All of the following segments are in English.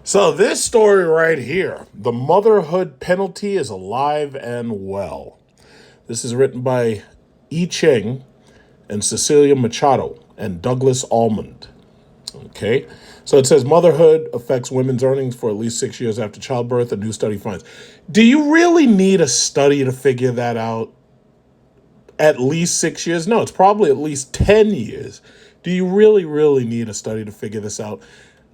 So this story right here, the motherhood penalty is alive and well. This is written by E. Cheng and Cecilia Machado and Douglas Almond. Okay. So it says motherhood affects women's earnings for at least 6 years after childbirth, a new study finds. Do you really need a study to figure that out? At least 6 years? No, it's probably at least 10 years. Do you really need a study to figure this out?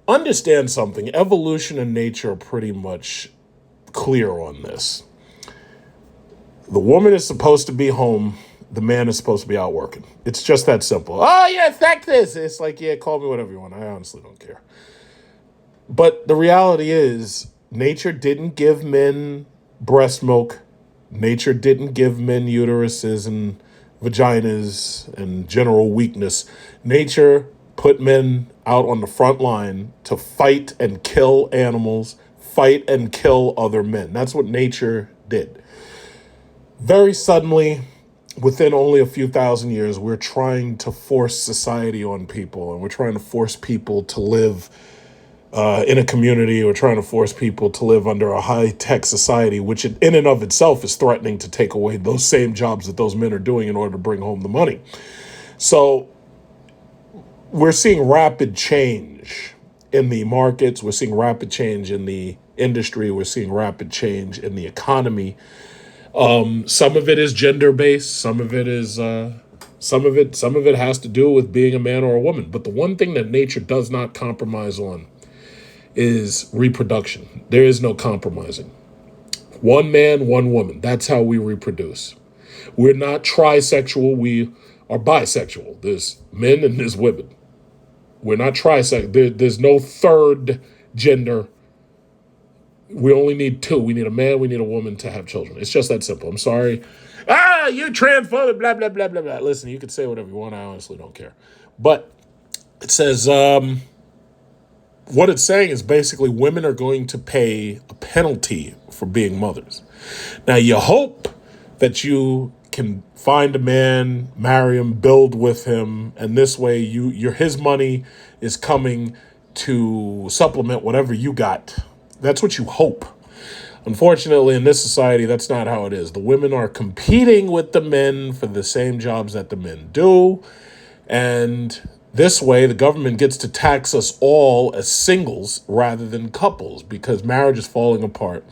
Understand something. Evolution and nature are pretty much clear on this. The woman is supposed to be home. The man is supposed to be out working. It's just that simple. Oh, yeah, fuck this. It's like, yeah, call me whatever you want. I honestly don't care. But the reality is, nature didn't give men breast milk. Nature didn't give men uteruses and vaginas and general weakness. Nature put men out on the front line to fight and kill animals, fight and kill other men. That's what nature did. Very suddenly, within only a few thousand years, we're trying to force society on people, and we're trying to force people to live in a community. We're trying to force people to live under a high-tech society, which in and of itself is threatening to take away those same jobs that those men are doing in order to bring home the money. So we're seeing rapid change in the markets. We're seeing rapid change in the industry. We're seeing rapid change in the economy. Some of it is gender based. Some of it has to do with being a man or a woman. But the one thing that nature does not compromise on is reproduction. There is no compromising. One man, one woman. That's how we reproduce. We're not trisexual. We are bisexual. There's men and there's women. We're not trisexual. There's no third gender. We only need two. We need a man, we need a woman to have children. It's just that simple. I'm sorry. You transphobic, blah, blah, blah, blah, blah. Listen, you can say whatever you want. I honestly don't care. But it says, what it's saying is basically women are going to pay a penalty for being mothers. Now, you hope that you can find a man, marry him, build with him, and this way his money is coming to supplement whatever you got. That's what you hope. Unfortunately, in this society, that's not how it is. The women are competing with the men for the same jobs that the men do. And this way, the government gets to tax us all as singles rather than couples because marriage is falling apart.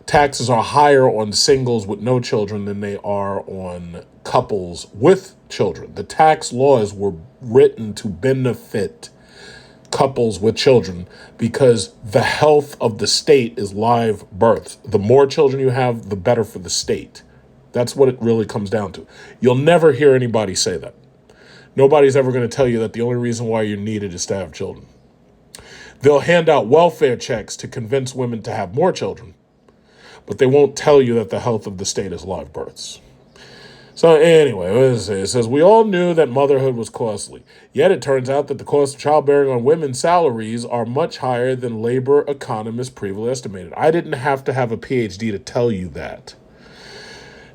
Taxes are higher on singles with no children than they are on couples with children. The tax laws were written to benefit couples with children because the health of the state is live birth. The more children you have, the better for the state. That's what it really comes down to. You'll never hear anybody say that. Nobody's ever going to tell you that the only reason why you're needed is to have children. They'll hand out welfare checks to convince women to have more children, but they won't tell you that the health of the state is live births. So anyway, what does it say? It says, we all knew that motherhood was costly. Yet it turns out that the cost of childbearing on women's salaries are much higher than labor economists previously estimated. I didn't have to have a PhD to tell you that.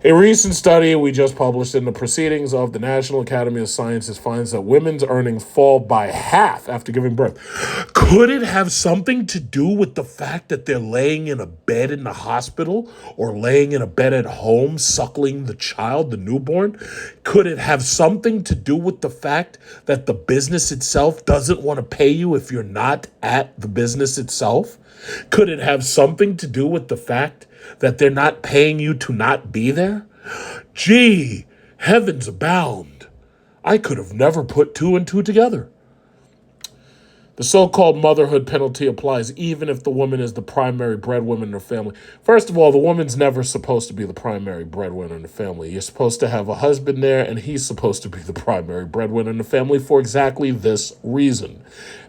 A recent study we just published in the Proceedings of the National Academy of Sciences finds that women's earnings fall by half after giving birth. Could it have something to do with the fact that they're laying in a bed in the hospital or laying in a bed at home suckling the child, the newborn? Could it have something to do with the fact that the business itself doesn't want to pay you if you're not at the business itself? Could it have something to do with the fact that they're not paying you to not be there? Gee, heavens abound. I could have never put two and two together. The so-called motherhood penalty applies even if the woman is the primary breadwinner in the family. First of all, the woman's never supposed to be the primary breadwinner in the family. You're supposed to have a husband there, and he's supposed to be the primary breadwinner in the family for exactly this reason.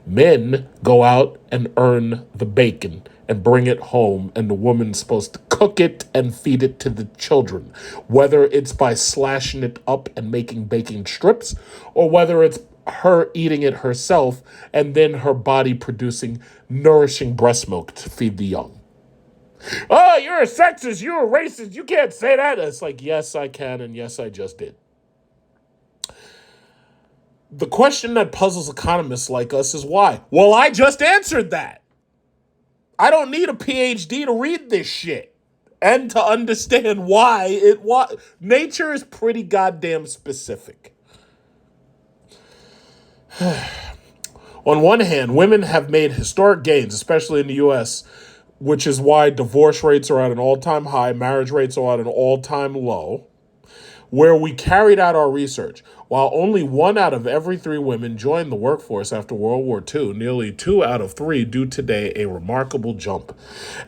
Men go out and earn the bacon and bring it home, and the woman's supposed to cook it and feed it to the children, whether it's by slashing it up and making bacon strips, or whether it's her eating it herself and then her body producing nourishing breast milk to feed the young. Oh, you're a sexist, you're a racist, you can't say that. It's like, yes, I can, and yes, I just did. The question that puzzles economists like us is why? Well, I just answered that. I don't need a PhD to read this shit and to understand why it was. Nature is pretty goddamn specific. On one hand, women have made historic gains, especially in the US, which is why divorce rates are at an all-time high, marriage rates are at an all-time low. Where we carried out our research, while only 1 out of every 3 women joined the workforce after World War II, nearly 2 out of 3 do today, a remarkable jump.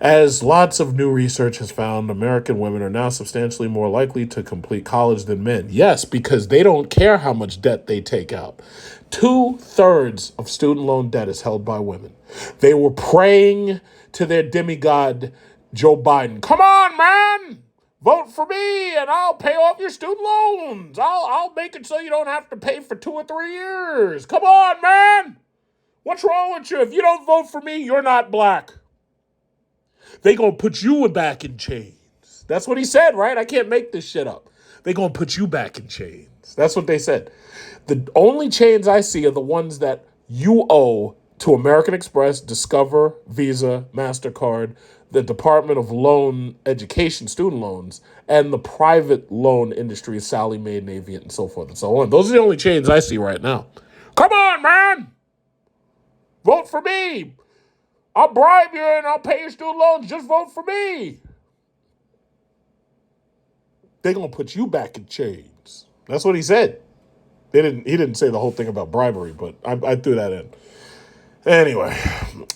As lots of new research has found, American women are now substantially more likely to complete college than men. Yes, because they don't care how much debt they take out. 2/3 of student loan debt is held by women. They were praying to their demigod, Joe Biden. Come on, man! Vote for me and I'll pay off your student loans. I'll make it so you don't have to pay for 2 or 3 years. Come on, man. What's wrong with you? If you don't vote for me, you're not black. They gonna put you back in chains. That's what he said, right? I can't make this shit up. They gonna put you back in chains. That's what they said. The only chains I see are the ones that you owe to American Express, Discover, Visa, MasterCard, the Department of Loan Education student loans, and the private loan industry, Sallie Mae, Navient, and so forth and so on. Those are the only chains I see right now. Come on, man! Vote for me! I'll bribe you and I'll pay your student loans. Just vote for me! They're going to put you back in chains. That's what he said. He didn't say the whole thing about bribery, but I threw that in. Anyway,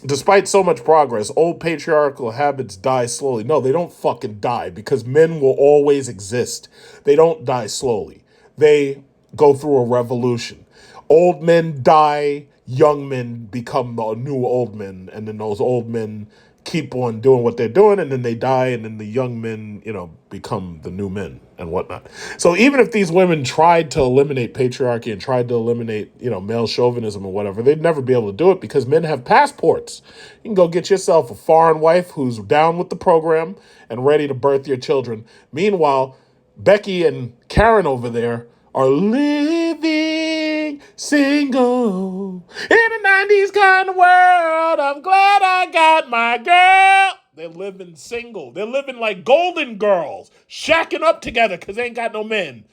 despite so much progress, old patriarchal habits die slowly. No, they don't fucking die because men will always exist. They don't die slowly. They go through a revolution. Old men die, young men become the new old men, and then those old men keep on doing what they're doing, and then they die, and then the young men, become the new men and whatnot. So even if these women tried to eliminate patriarchy and tried to eliminate, male chauvinism or whatever, they'd never be able to do it because men have passports. You can go get yourself a foreign wife who's down with the program and ready to birth your children. Meanwhile, Becky and Karen over there are living single in a 90s kind of world. I'm glad I got my girl. They're living single. They're living like golden girls, shacking up together because they ain't got no men.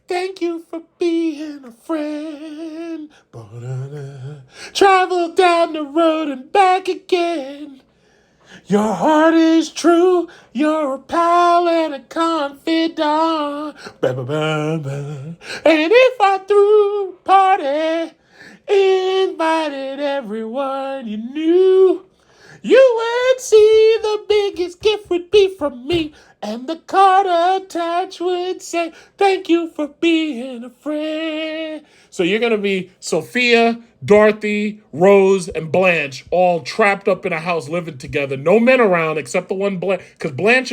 Thank you for being a friend. Travel down the road and back again. Your heart is true, you're a pal and a confidant. And if I threw a party, invited everyone you knew, you would see the biggest gift would be from me. And the card attached would say, thank you for being a friend. So you're going to be Sophia, Dorothy, Rose, and Blanche all trapped up in a house living together. No men around except the one Blanche. Because Blanche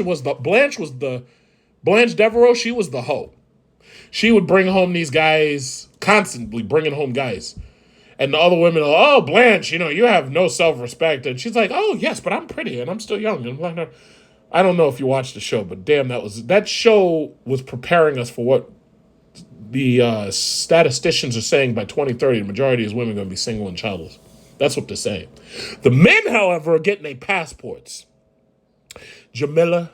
Devereaux, she was the hoe. She would bring home these guys, constantly bringing home guys. And the other women are, oh, Blanche, you have no self-respect. And she's like, oh, yes, but I'm pretty and I'm still young. And I don't know if you watched the show, but damn, that show was preparing us for what the statisticians are saying by 2030, the majority of women are going to be single and childless. That's what they're saying. The men, however, are getting their passports. Jamila,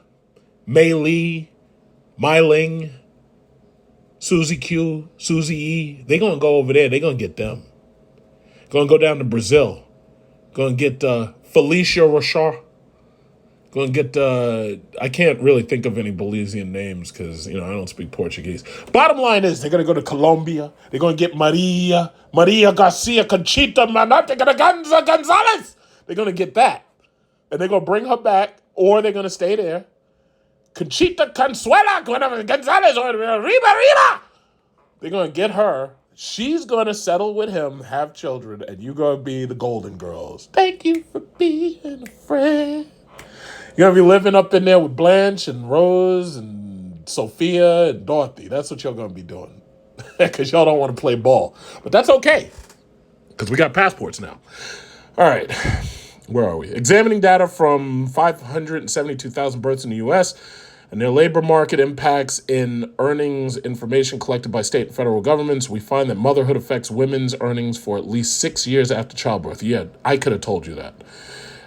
Mei Lee, Mai Ling, Susie Q, Susie E, they're going to go over there. They're going to get them. Going to go down to Brazil. Going to get Felicia Rashard. Going to get, I can't really think of any Belizean names because, I don't speak Portuguese. Bottom line is they're going to go to Colombia. They're going to get Maria Garcia, Conchita Manate, Gonzalez. They're going to get that. And they're going to bring her back or they're going to stay there. Conchita Consuela Gonzalez or Riba. They're going to get her. She's going to settle with him, have children, and you're going to be the Golden Girls. Thank you for being a friend. You're going to be living up in there with Blanche and Rose and Sophia and Dorothy. That's what you're going to be doing. Because y'all don't want to play ball. But that's okay. Because we got passports now. All right. Where are we? Examining data from 572,000 births in the U.S., and their labor market impacts in earnings information collected by state and federal governments, we find that motherhood affects women's earnings for at least 6 years after childbirth. Yeah, I could have told you that.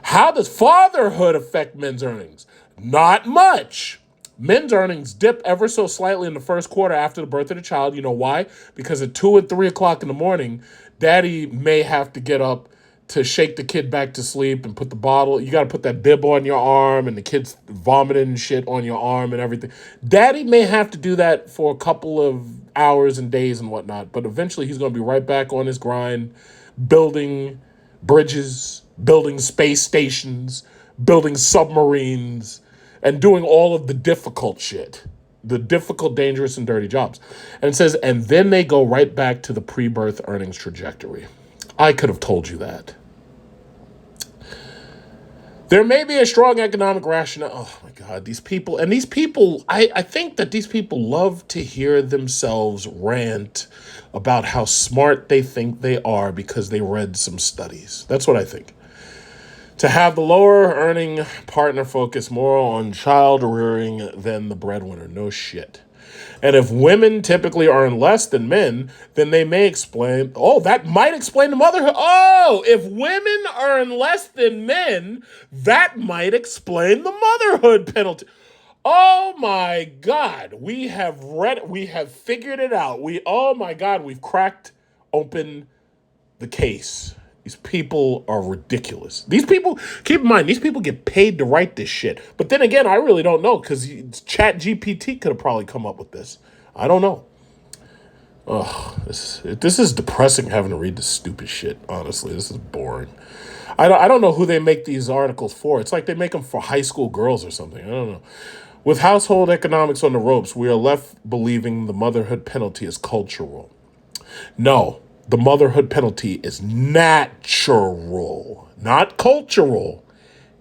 How does fatherhood affect men's earnings? Not much. Men's earnings dip ever so slightly in the first quarter after the birth of the child. You know why? Because at 2 and 3 o'clock in the morning, daddy may have to get up to shake the kid back to sleep and put the bottle. You got to put that bib on your arm, and the kid's vomiting and shit on your arm and everything. Daddy may have to do that for a couple of hours and days and whatnot, but eventually he's going to be right back on his grind, building bridges, building space stations, building submarines, and doing all of the difficult shit. The difficult, dangerous, and dirty jobs. And it says, and then they go right back to the pre-birth earnings trajectory. I could have told you that. There may be a strong economic rationale. Oh my God, these people, I think that these people love to hear themselves rant about how smart they think they are because they read some studies. That's what I think. To have the lower earning partner focus more on child rearing than the breadwinner. No shit. And if women typically earn less than men, then they may explain, that might explain the motherhood. If women earn less than men, that might explain the motherhood penalty. Oh my God, we have figured it out. We've cracked open the case. These people are ridiculous. These people, keep in mind, these people get paid to write this shit. But then again, I really don't know because Chat GPT could have probably come up with this. I don't know. This is depressing having to read this stupid shit, honestly. This is boring. I don't know who they make these articles for. It's like they make them for high school girls or something. I don't know. With household economics on the ropes, we are left believing the motherhood penalty is cultural. No, the motherhood penalty is natural, not cultural.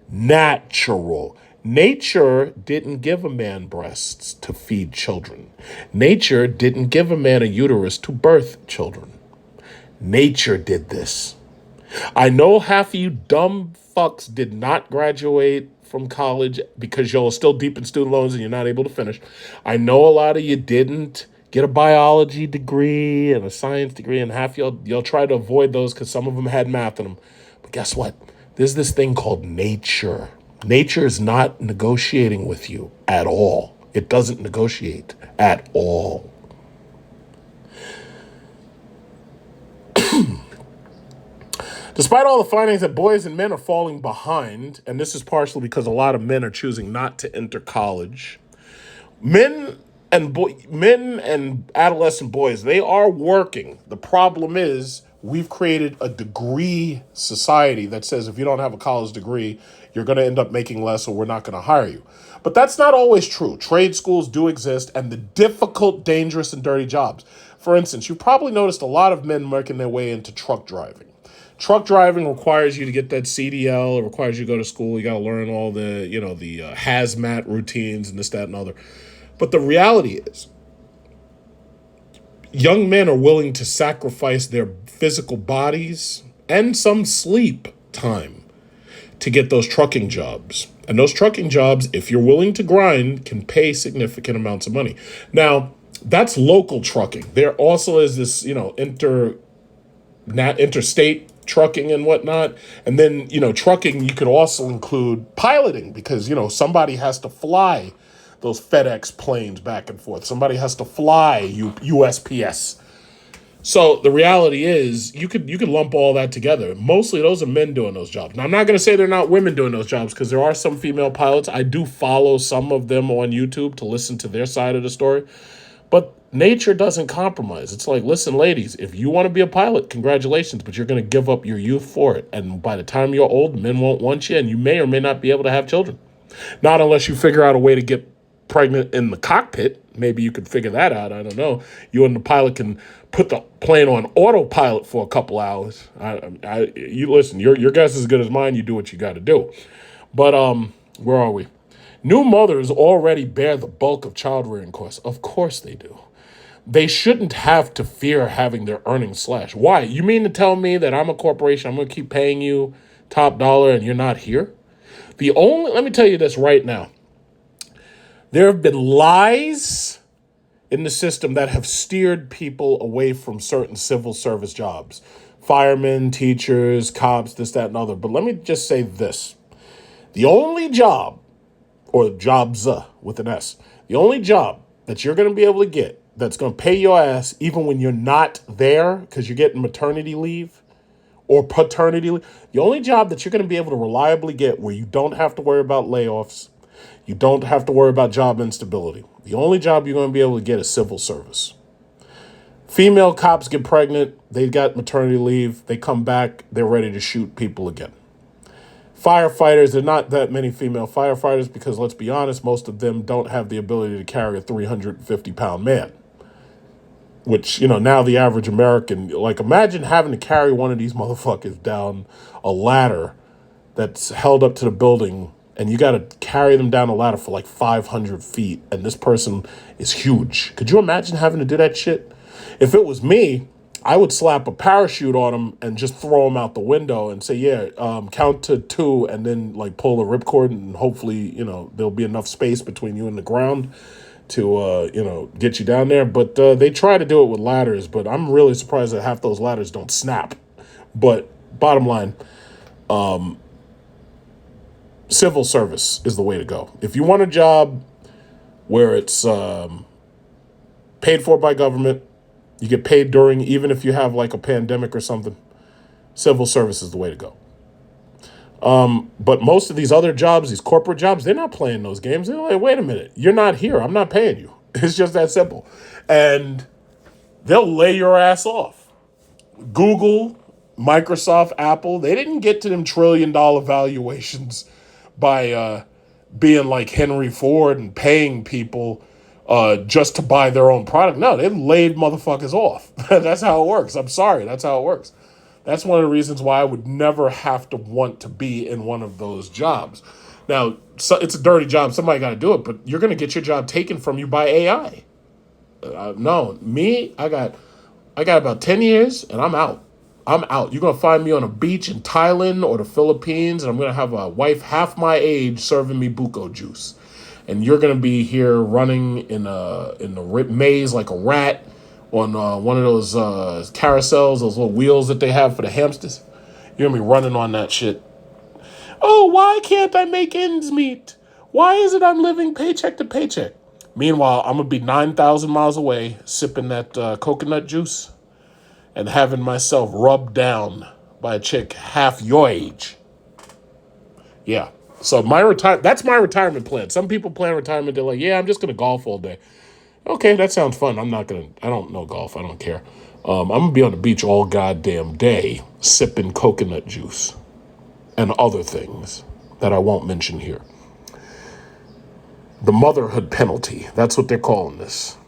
Natural. Nature didn't give a man breasts to feed children. Nature didn't give a man a uterus to birth children. Nature did this. I know half of you dumb fucks did not graduate from college because y'all are still deep in student loans and you're not able to finish. I know a lot of you didn't get a biology degree and a science degree, and half y'all try to avoid those because some of them had math in them. But guess what? There's this thing called nature. Nature is not negotiating with you at all. It doesn't negotiate at all. Despite all the findings that boys and men are falling behind, and this is partially because a lot of men are choosing not to enter college, men and adolescent boys, they are working. The problem is we've created a degree society that says if you don't have a college degree, you're going to end up making less or we're not going to hire you. But that's not always true. Trade schools do exist, and the difficult, dangerous, and dirty jobs. For instance, you probably noticed a lot of men making their way into truck driving. Truck driving requires you to get that CDL. It requires you to go to school. You got to learn all the hazmat routines and this, that, and other. But the reality is, young men are willing to sacrifice their physical bodies and some sleep time to get those trucking jobs. And those trucking jobs, if you're willing to grind, can pay significant amounts of money. Now, that's local trucking. There also is this, interstate trucking and whatnot. And then, trucking, you could also include piloting because, somebody has to fly those FedEx planes back and forth. Somebody has to fly USPS. So the reality is you could lump all that together. Mostly those are men doing those jobs. Now, I'm not going to say they're not women doing those jobs because there are some female pilots. I do follow some of them on YouTube to listen to their side of the story. But nature doesn't compromise. It's like, listen, ladies, if you want to be a pilot, congratulations, but you're going to give up your youth for it. And by the time you're old, men won't want you, and you may or may not be able to have children. Not unless you figure out a way to get pregnant in the cockpit. Maybe you could figure that out. I don't know. You and the pilot can put the plane on autopilot for a couple hours. You listen. Your guess is as good as mine. You do what you got to do. But where are we? New mothers already bear the bulk of child rearing costs. Of course they do. They shouldn't have to fear having their earnings slashed. Why? You mean to tell me that I'm a corporation, I'm going to keep paying you top dollar and you're not here? Let me tell you this right now. There have been lies in the system that have steered people away from certain civil service jobs. Firemen, teachers, cops, this, that, and other. But let me just say this. The only job, or jobs with an S, the only job that you're going to be able to get that's going to pay your ass even when you're not there because you're getting maternity leave or paternity leave, the only job that you're going to be able to reliably get where you don't have to worry about layoffs, you don't have to worry about job instability. The only job you're going to be able to get is civil service. Female cops get pregnant, they got maternity leave, they come back, they're ready to shoot people again. Firefighters, there are not that many female firefighters because, let's be honest, most of them don't have the ability to carry a 350-pound man. Which, now the average American, like, imagine having to carry one of these motherfuckers down a ladder that's held up to the building, and you got to carry them down a ladder for like 500 feet, and this person is huge. Could you imagine having to do that shit? If it was me, I would slap a parachute on them and just throw them out the window and say, count to 2 and then like pull a ripcord and hopefully, there'll be enough space between you and the ground to, get you down there. But they try to do it with ladders, but I'm really surprised that half those ladders don't snap. But bottom line, civil service is the way to go. If you want a job where it's paid for by government, you get paid during, even if you have like a pandemic or something, civil service is the way to go. But most of these other jobs, these corporate jobs, they're not playing those games. They're like, wait a minute, you're not here. I'm not paying you. It's just that simple. And they'll lay your ass off. Google, Microsoft, Apple, they didn't get to them $1 trillion valuations by being like Henry Ford and paying people just to buy their own product. No, they laid motherfuckers off. That's how it works. I'm sorry. That's how it works. That's one of the reasons why I would never have to want to be in one of those jobs. Now, so it's a dirty job. Somebody got to do it, but you're going to get your job taken from you by AI. No, me, I got about 10 years and I'm out. I'm out. You're going to find me on a beach in Thailand or the Philippines, and I'm going to have a wife half my age serving me buko juice. And you're going to be here running in the maze like a rat on one of those carousels, those little wheels that they have for the hamsters. You're going to be running on that shit. Oh, why can't I make ends meet? Why is it I'm living paycheck to paycheck? Meanwhile, I'm going to be 9,000 miles away sipping that coconut juice and having myself rubbed down by a chick half your age. Yeah. So that's my retirement plan. Some people plan retirement. They're like, yeah, I'm just going to golf all day. Okay, that sounds fun. I don't know golf. I don't care. I'm going to be on the beach all goddamn day sipping coconut juice and other things that I won't mention here. The motherhood penalty. That's what they're calling this.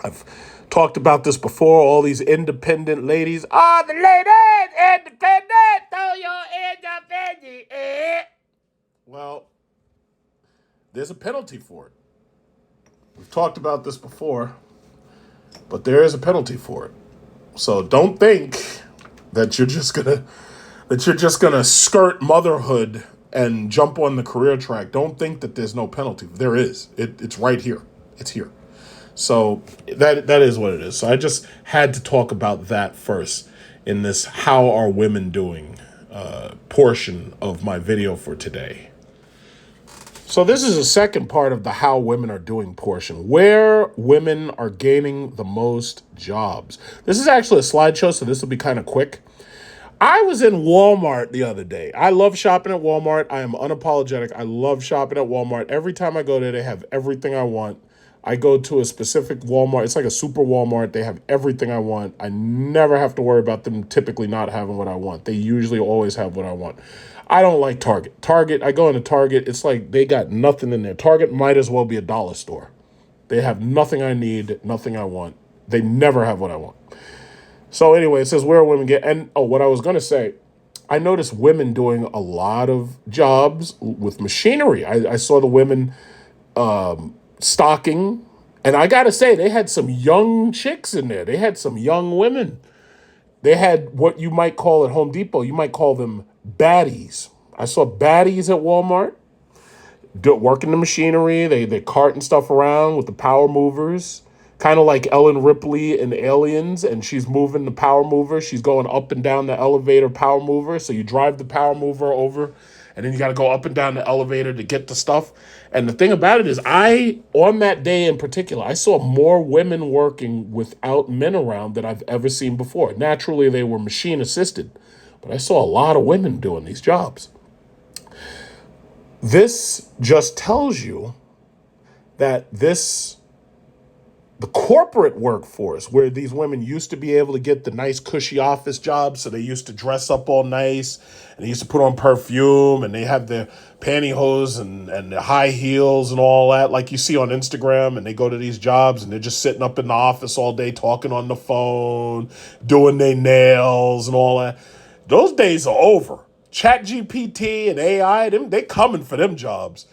I've talked about this before. All these independent ladies. Oh, the ladies independent. Oh, you're independent. Well, there's a penalty for it. We've talked about this before, but there is a penalty for it. So don't think that you're just gonna skirt motherhood and jump on the career track. Don't think that there's no penalty. There is. It's right here. It's here. So that is what it is. So I just had to talk about that first in this "How are women doing?" portion of my video for today. So this is the second part of the "How Women Are Doing" portion, where women are gaining the most jobs. This is actually a slideshow, so this will be kind of quick. I was in Walmart the other day. I love shopping at Walmart. I am unapologetic. I love shopping at Walmart. Every time I go there, they have everything I want. I go to a specific Walmart. It's like a super Walmart. They have everything I want. I never have to worry about them typically not having what I want. They usually always have what I want. I don't like Target. I go into Target. It's like they got nothing in there. Target might as well be a dollar store. They have nothing I need, nothing I want. They never have what I want. So anyway, it says where women get, and what I was going to say, I noticed women doing a lot of jobs with machinery. I saw the women stocking, and I got to say, they had some young chicks in there. They had some young women. They had what you might call at Home Depot, you might call them baddies. I saw baddies at Walmart working the machinery. They carting stuff around with the power movers kind of like Ellen Ripley in Aliens, and she's moving the power mover. She's going up and down the elevator power mover. So you drive the power mover over, and then you got to go up and down the elevator to get the stuff. And the thing about it is, on that day in particular, I saw more women working without men around than I've ever seen before. Naturally, they were machine assisted, but I saw a lot of women doing these jobs. This just tells you that the corporate workforce, where these women used to be able to get the nice cushy office jobs, so they used to dress up all nice and they used to put on perfume and they have their pantyhose and their high heels and all that, like you see on Instagram, and they go to these jobs and they're just sitting up in the office all day talking on the phone, doing their nails and all that. Those days are over. ChatGPT and AI, they coming for them jobs.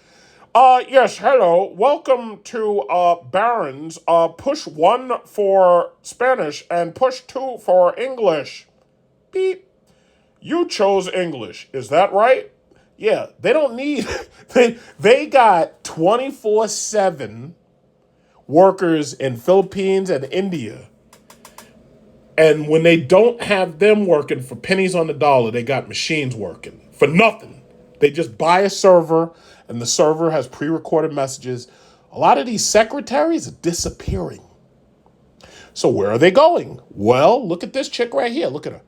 Yes, hello. Welcome to Barron's. Push 1 for Spanish and push 2 for English. Beep. You chose English. Is that right? Yeah, they don't need... They got 24/7 workers in Philippines and India. And when they don't have them working for pennies on the dollar, they got machines working for nothing. They just buy a server, and the server has pre-recorded messages. A lot of these secretaries are disappearing. So where are they going? Well, look at this chick right here. Look at her.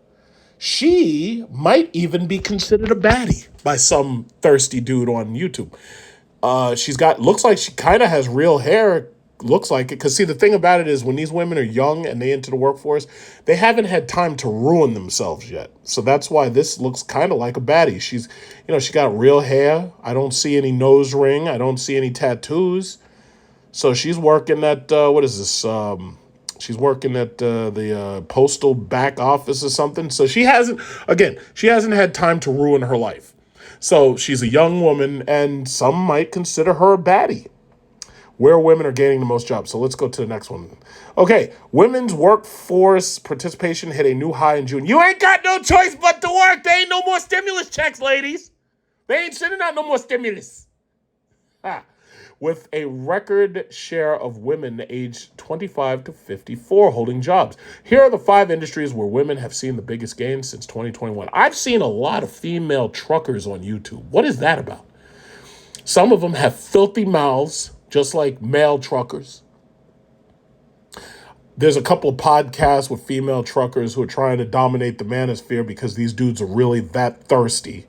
She might even be considered a baddie by some thirsty dude on YouTube. Looks like she kind of has real hair. Looks like it. Because see, the thing about it is, when these women are young and they enter the workforce, they haven't had time to ruin themselves yet. So that's why this looks kind of like a baddie. She got real hair. I don't see any nose ring. I don't see any tattoos. So she's working at, what is this? She's working at the postal back office or something. So she hasn't had time to ruin her life. So she's a young woman, and some might consider her a baddie. Where women are gaining the most jobs. So let's go to the next one. Okay, women's workforce participation hit a new high in June. You ain't got no choice but to work. There ain't no more stimulus checks, ladies. They ain't sending out no more stimulus. With a record share of women aged 25 to 54 holding jobs. Here are the 5 industries where women have seen the biggest gains since 2021. I've seen a lot of female truckers on YouTube. What is that about? Some of them have filthy mouths, just like male truckers. There's a couple of podcasts with female truckers who are trying to dominate the manosphere because these dudes are really that thirsty.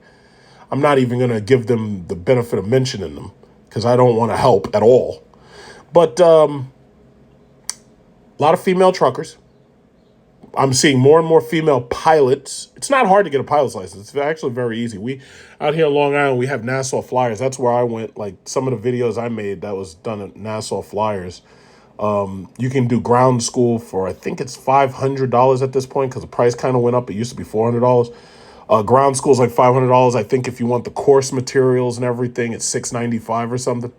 I'm not even going to give them the benefit of mentioning them because I don't want to help at all. But a lot of female truckers. I'm seeing more and more female pilots. It's not hard to get a pilot's license. It's actually very easy. We out here in Long Island, we have Nassau Flyers. That's where I went. Like some of the videos I made, that was done at Nassau Flyers. You can do ground school for, I think it's $500 at this point because the price kind of went up. It used to be $400. Ground school is like $500. I think if you want the course materials and everything, it's $695 or something.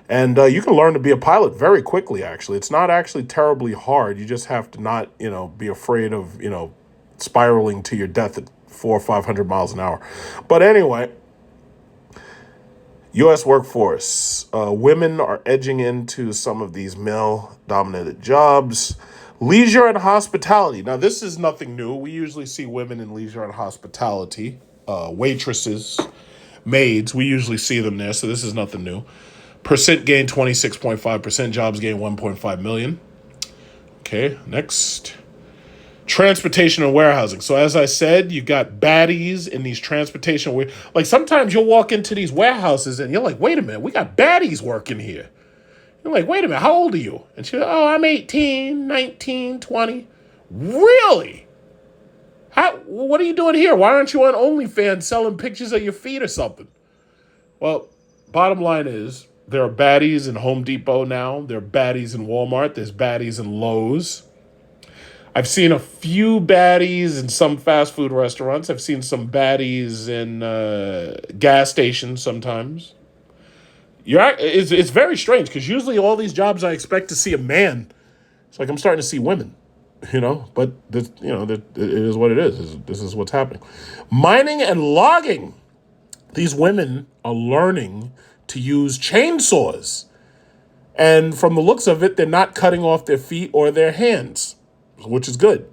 And you can learn to be a pilot very quickly, actually. It's not actually terribly hard. You just have to not, be afraid of, spiraling to your death at 400 or 500 miles an hour. But anyway, U.S. workforce. Women are edging into some of these male-dominated jobs. Leisure and hospitality. Now, this is nothing new. We usually see women in leisure and hospitality. Waitresses, maids, we usually see them there, so this is nothing new. Percent gain 26.5%. Jobs gain 1.5 million. Okay, next. Transportation and warehousing. So as I said, you got baddies in these transportation. Like sometimes you'll walk into these warehouses and you're like, wait a minute, we got baddies working here. You're like, wait a minute, how old are you? And she's like, oh, I'm 18, 19, 20. Really? What are you doing here? Why aren't you on OnlyFans selling pictures of your feet or something? Well, bottom line is, there are baddies in Home Depot now. There are baddies in Walmart. There's baddies in Lowe's. I've seen a few baddies in some fast food restaurants. I've seen some baddies in gas stations sometimes. It's very strange because usually all these jobs I expect to see a man. It's like I'm starting to see women, But it is what it is. This is what's happening. Mining and logging. These women are learning to use chainsaws And from the looks of it, they're not cutting off their feet or their hands, which is good.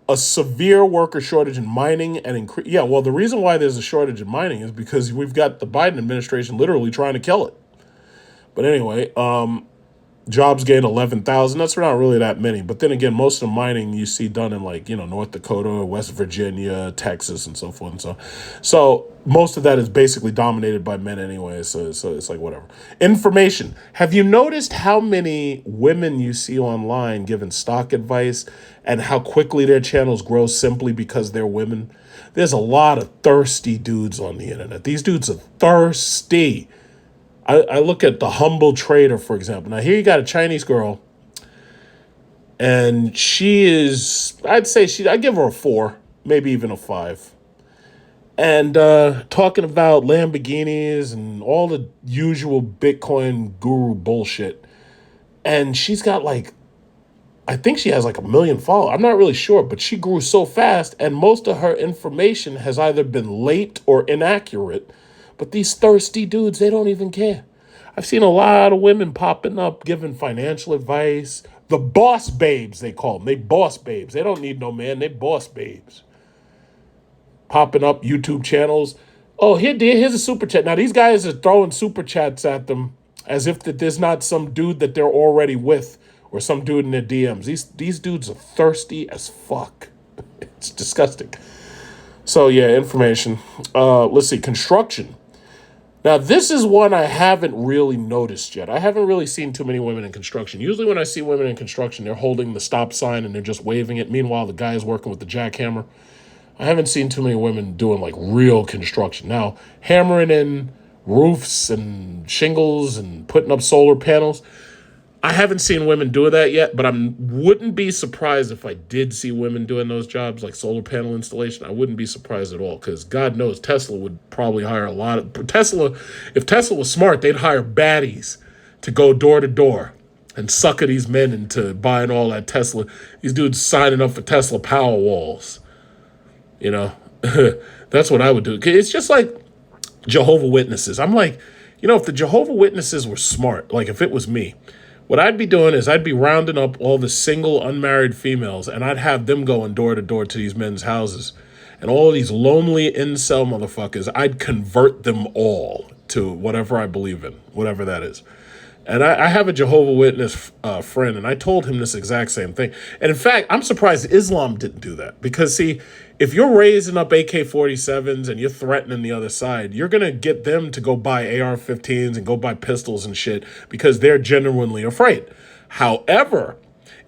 A severe worker shortage in mining and yeah, well, the reason why there's a shortage in mining is because we've got the Biden administration literally trying to kill it. But anyway, jobs gained 11,000. That's not really that many. But then again, most of the mining you see done in North Dakota, West Virginia, Texas, and so forth and so on. So most of that is basically dominated by men anyway. So it's like whatever. Information. Have you noticed how many women you see online giving stock advice and how quickly their channels grow simply because they're women? There's a lot of thirsty dudes on the internet. These dudes are thirsty. I look at the Humble Trader, for example. Now, here you got a Chinese girl, and she is, I give her a 4, maybe even a 5. And talking about Lamborghinis and all the usual Bitcoin guru bullshit. And she's got I think she has 1 million followers. I'm not really sure, but she grew so fast, and most of her information has either been late or inaccurate. But these thirsty dudes, they don't even care. I've seen a lot of women popping up giving financial advice. The boss babes, they call them. They boss babes. They don't need no man. They boss babes. Popping up YouTube channels. Oh, here's a super chat. Now, these guys are throwing super chats at them as if that there's not some dude that they're already with or some dude in their DMs. These dudes are thirsty as fuck. It's disgusting. So, yeah, information. Let's see. Construction. Now, this is one I haven't really noticed yet. I haven't really seen too many women in construction. Usually when I see women in construction, they're holding the stop sign and they're just waving it. Meanwhile, the guy is working with the jackhammer. I haven't seen too many women doing real construction. Now, hammering in roofs and shingles and putting up solar panels, I haven't seen women do that yet, but I wouldn't be surprised if I did see women doing those jobs like solar panel installation. I wouldn't be surprised at all because God knows Tesla would probably hire a lot of Tesla. If Tesla was smart, they'd hire baddies to go door to door and sucker these men into buying all that Tesla. These dudes signing up for Tesla power walls. That's what I would do. It's just like Jehovah's Witnesses. I'm like, if the Jehovah's Witnesses were smart, like if it was me, what I'd be doing is I'd be rounding up all the single unmarried females and I'd have them going door to door to these men's houses. And all of these lonely incel motherfuckers, I'd convert them all to whatever I believe in, whatever that is. And I have a Jehovah's Witness friend, and I told him this exact same thing. And in fact, I'm surprised Islam didn't do that. Because, see, if you're raising up AK-47s and you're threatening the other side, you're going to get them to go buy AR-15s and go buy pistols and shit because they're genuinely afraid. However,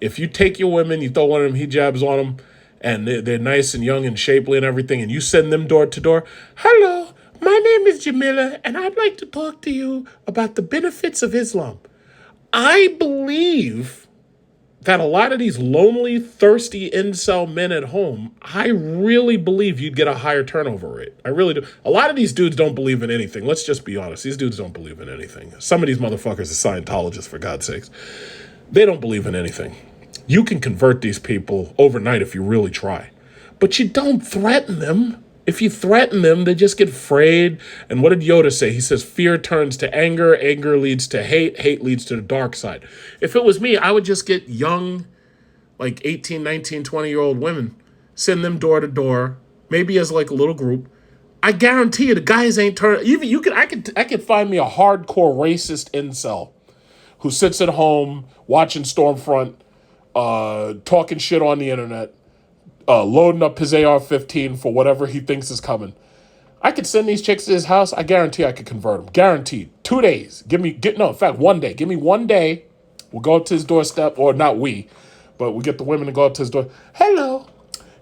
if you take your women, you throw one of them hijabs on them, and they're nice and young and shapely and everything, and you send them door to door, hello, my name is Jamila, and I'd like to talk to you about the benefits of Islam. I believe that a lot of these lonely, thirsty incel men at home, I really believe you'd get a higher turnover rate. I really do. A lot of these dudes don't believe in anything. Let's just be honest. These dudes don't believe in anything. Some of these motherfuckers are Scientologists, for God's sakes. They don't believe in anything. You can convert these people overnight if you really try. But you don't threaten them. If you threaten them, they just get afraid. And what did Yoda say? He says, fear turns to anger, anger leads to hate, hate leads to the dark side. If it was me, I would just get young, 18, 19, 20-year-old women, send them door to door, maybe as a little group. I guarantee you the guys ain't turn. I could find me a hardcore racist incel who sits at home watching Stormfront, talking shit on the internet, loading up his AR-15 for whatever he thinks is coming. I could send these chicks to his house. I guarantee I could convert them. Guaranteed. 2 days. In fact, 1 day. Give me 1 day. We'll go up to his doorstep, or not we, but we get the women to go up to his door. Hello.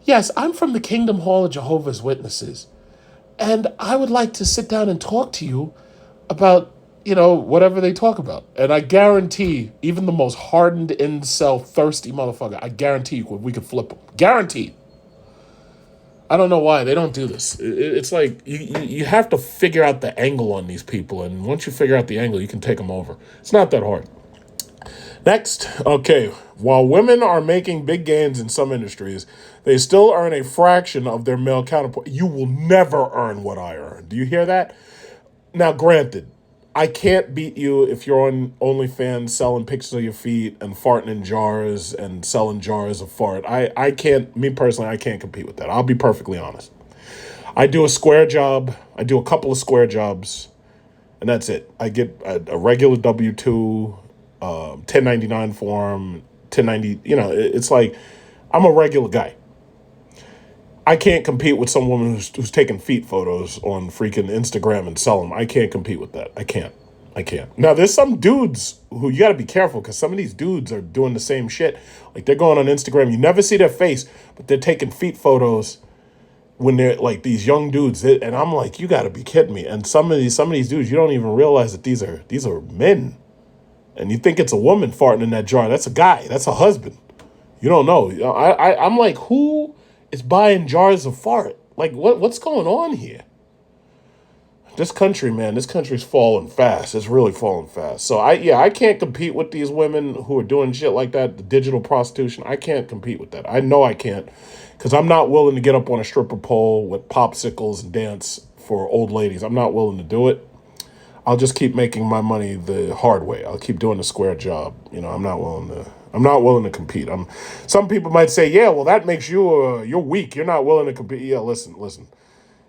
Yes, I'm from the Kingdom Hall of Jehovah's Witnesses. And I would like to sit down and talk to you about, whatever they talk about. And I guarantee, even the most hardened incel, thirsty motherfucker, I guarantee we could flip them. Guaranteed. I don't know why they don't do this. It's like you have to figure out the angle on these people. And once you figure out the angle, you can take them over. It's not that hard. Next, okay. While women are making big gains in some industries, they still earn a fraction of their male counterpart. You will never earn what I earn. Do you hear that? Now, granted, I can't beat you if you're on OnlyFans selling pictures of your feet and farting in jars and selling jars of fart. I can't, me personally, I can't compete with that. I'll be perfectly honest. I do a square job. I do a couple of square jobs, and that's it. I get a regular W-2, 1099 form, 1090. It's like I'm a regular guy. I can't compete with some woman who's taking feet photos on freaking Instagram and selling them. I can't compete with that. I can't. I can't. Now, there's some dudes who you got to be careful because some of these dudes are doing the same shit. Like they're going on Instagram. You never see their face, but they're taking feet photos when they're like these young dudes. And I'm like, you got to be kidding me. And some of these dudes, you don't even realize that these are men. And you think it's a woman farting in that jar. That's a guy. That's a husband. You don't know. I'm like, who is buying jars of fart? Like, what's going on here? This country, man, this country's falling fast. It's really falling fast. So I can't compete with these women who are doing shit like that, the digital prostitution. I can't compete with that. I know I can't, because I'm not willing to get up on a stripper pole with popsicles and dance for old ladies. I'm not willing to do it. I'll just keep making my money the hard way. I'll keep doing the square job. I'm not willing to compete. Some people might say, yeah, well, that makes you you're weak. You're not willing to compete. Yeah, listen.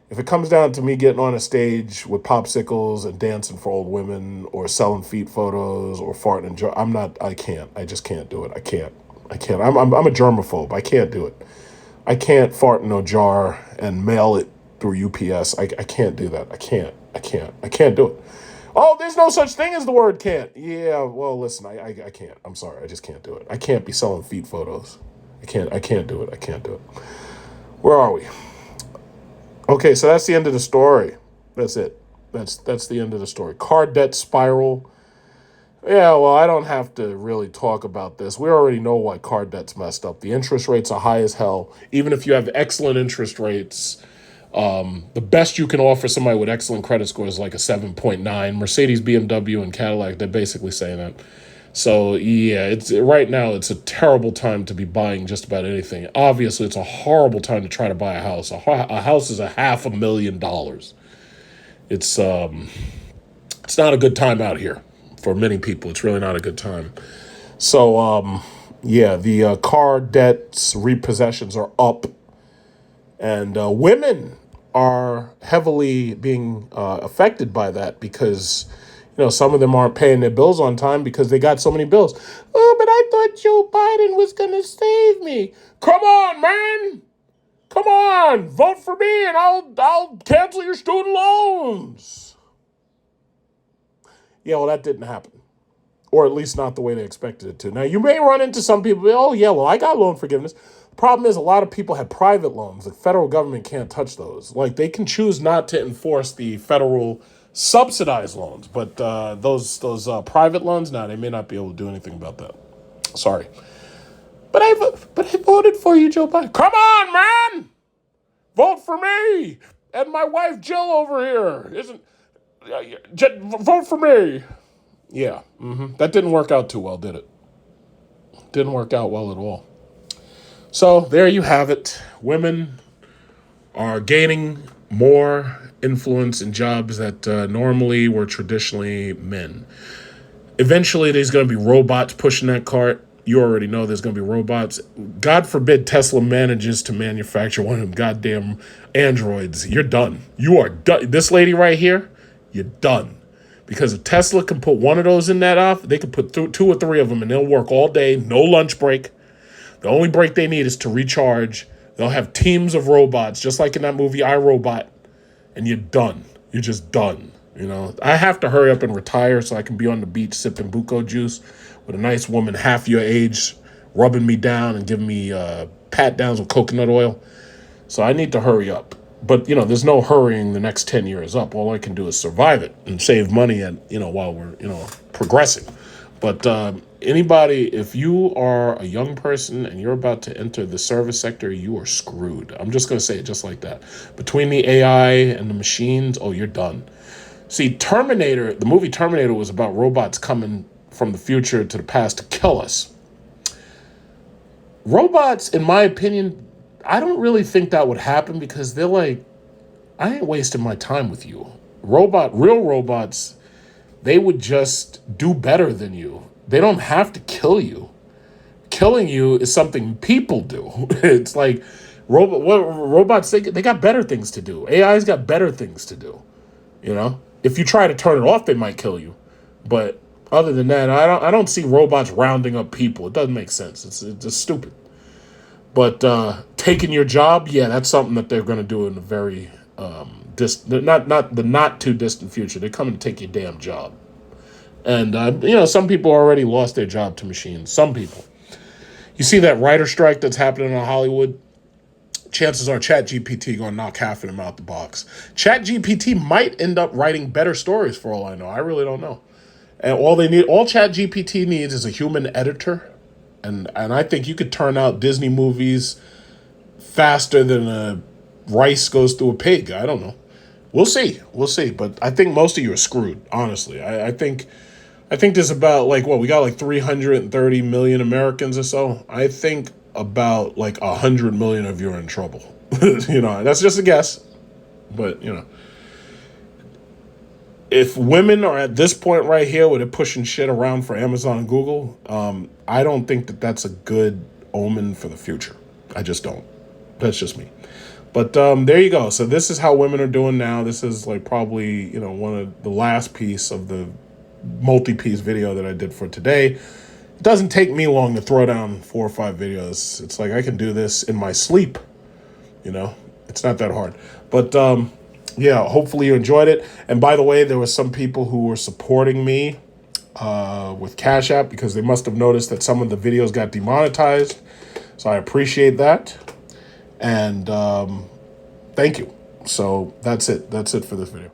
If it comes down to me getting on a stage with popsicles and dancing for old women or selling feet photos or farting in jar, I can't. I just can't do it. I can't. I'm a germaphobe. I can't do it. I can't fart in a jar and mail it through UPS. I can't do that. I can't do it. Oh, there's no such thing as the word can't. Yeah, well, listen, I can't. I'm sorry. I just can't do it. I can't be selling feet photos. I can't do it. I can't do it. Where are we? Okay, so that's the end of the story. That's it. That's the end of the story. Car debt spiral. Yeah, well, I don't have to really talk about this. We already know why car debt's messed up. The interest rates are high as hell. Even if you have excellent interest rates, the best you can offer somebody with excellent credit score is like a 7.9. Mercedes, BMW, and Cadillac, they're basically saying that. So yeah, right now it's a terrible time to be buying just about anything. Obviously, it's a horrible time to try to buy a house. A house is $500,000. It's not a good time out here for many people. It's really not a good time. So yeah, the car debts, repossessions are up, and women are heavily being affected by that because some of them aren't paying their bills on time because they got so many bills. Oh, but I thought Joe Biden was going to save me. Come on, man. Come on. Vote for me and I'll cancel your student loans. Yeah, well, that didn't happen. Or at least not the way they expected it to. Now, you may run into some people, oh, yeah, well, I got loan forgiveness. The problem is a lot of people have private loans. The federal government can't touch those. Like, they can choose not to enforce the federal subsidized loans, but those private loans, they may not be able to do anything about that. Sorry, but I voted for you, Joe Biden. Come on, man, vote for me and my wife Jill over here. Vote for me? Yeah, that didn't work out too well, did it? Didn't work out well at all. So there you have it. Women are gaining more influence in jobs that normally were traditionally men. Eventually, there's going to be robots pushing that cart. You already know there's going to be robots. God forbid Tesla manages to manufacture one of them goddamn androids. You're done. You are done. This lady right here, you're done. Because if Tesla can put one of those in that off, they can put two or three of them and they'll work all day, no lunch break. The only break they need is to recharge. They'll have teams of robots, just like in that movie I, Robot, and you're done. You're just done. I have to hurry up and retire so I can be on the beach sipping buko juice with a nice woman half your age rubbing me down and giving me pat downs with coconut oil. So I need to hurry up. But, there's no hurrying the next 10 years up. All I can do is survive it and save money and, while we're, progressing. But anybody, if you are a young person and you're about to enter the service sector, you are screwed. I'm just going to say it just like that. Between the AI and the machines, you're done. See, the movie Terminator was about robots coming from the future to the past to kill us. Robots, in my opinion, I don't really think that would happen because they're like, I ain't wasting my time with you. Real robots, they would just do better than you. They don't have to kill you. Killing you is something people do. It's like robots, they got better things to do. AI's got better things to do. You know, if you try to turn it off, they might kill you. But other than that, I don't see robots rounding up people. It doesn't make sense. It's just stupid. But taking your job, yeah, that's something that they're going to do in a very not too distant future. They're coming to take your damn job. And some people already lost their job to machines. Some people. You see that writer strike that's happening in Hollywood? Chances are ChatGPT going to knock half of them out the box. ChatGPT might end up writing better stories for all I know. I really don't know. And all ChatGPT needs is a human editor. And I think you could turn out Disney movies faster than a rice goes through a pig. I don't know. We'll see. We'll see. But I think most of you are screwed, honestly. I think there's about we got 330 million Americans or so. I think about 100 million of you are in trouble. That's just a guess. But, if women are at this point right here where they're pushing shit around for Amazon and Google, I don't think that that's a good omen for the future. I just don't. That's just me. But there you go. So this is how women are doing now. This is probably, one of the last piece of the multi-piece video that I did for today. It doesn't take me long to throw down 4 or 5 videos. It's like I can do this in my sleep. It's not that hard. But yeah, hopefully you enjoyed it. And by the way, there were some people who were supporting me with Cash App because they must have noticed that some of the videos got demonetized. So I appreciate that. And thank you. So that's it. That's it for this video.